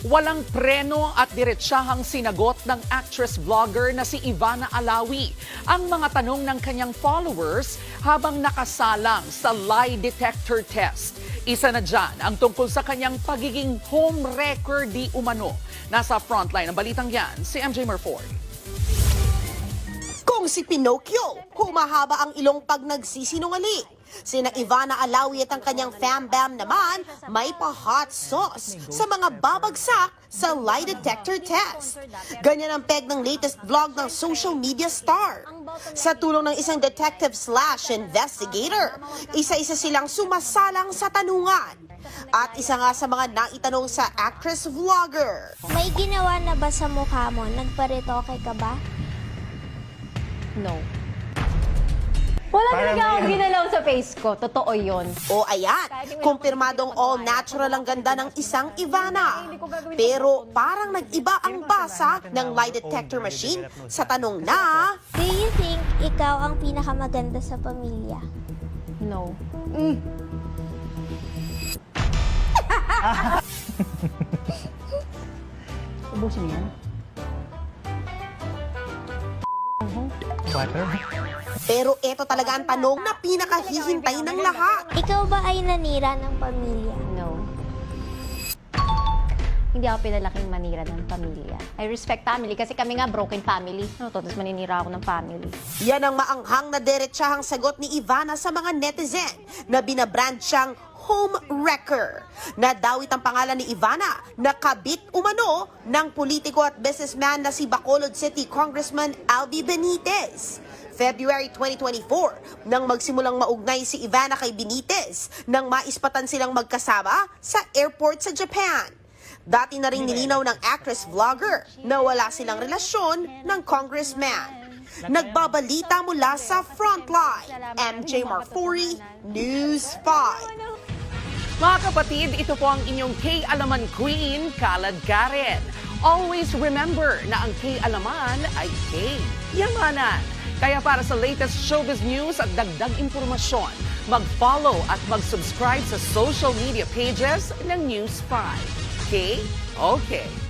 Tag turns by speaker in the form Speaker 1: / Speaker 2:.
Speaker 1: Walang preno at diretsahang sinagot ng actress-vlogger na si Ivana Alawi ang mga tanong ng kanyang followers habang nakasalang sa lie detector test. Isa na dyan ang tungkol sa kanyang pagiging homewrecker di umano. Nasa frontline ng balitang yan, si MJ Murford.
Speaker 2: Kung si Pinocchio, humahaba ang ilong pag nagsisinungaling. Sina Ivana Alawi at ang kanyang fam-bam naman may pa-hot sauce sa mga babagsak sa lie detector test. Ganyan ang peg ng latest vlog ng social media star. Sa tulong ng isang detective/investigator, isa-isa silang sumasalang sa tanungan. At isa nga sa mga naitanong sa actress-vlogger.
Speaker 3: May ginawa na ba sa mukha mo? Nagparitoke ka ba?
Speaker 4: No. Wala talaga akong ginalaw sa face ko. Totoo yun.
Speaker 2: O ayan, kumpirmadong all natural ang ganda ng isang Ivana. Pero parang nag-iba ang basa ng lie detector machine sa tanong na,
Speaker 3: Do you think ikaw ang pinakamaganda sa pamilya?
Speaker 4: No. Ubusin mo yan.
Speaker 5: Butter?
Speaker 2: pero ito talaga ang tanong na pinakahihintay ng lahat.
Speaker 3: Ikaw ba ay nanira ng pamilya?
Speaker 4: No. Hindi ako pinalaking manira ng pamilya. I respect family kasi kami nga broken family. No, tapos maninira ako ng family.
Speaker 2: Yan ang maanghang na diretsahang sagot ni Ivana sa mga netizen na binabrand siyang home wrecker. Nadawit ang pangalan ni Ivana na kabit umano ng politiko at businessman na si Bacolod City Congressman Albi Benitez. February 2024, nang magsimulang maugnay si Ivana kay Benitez nang maispatan silang magkasama sa airport sa Japan. Dati na rin nilinaw ng actress-vlogger na wala silang relasyon ng congressman. Nagbabalita mula sa Frontline, MJ Marfori, News 5.
Speaker 1: Mga kapatid, ito po ang inyong K-Alaman Queen, Kalad Karen. Always remember na ang K-Alaman ay K-Yamanan. Kaya para sa latest showbiz news at dagdag impormasyon, mag-follow at mag-subscribe sa social media pages ng News 5. Okay? Okay.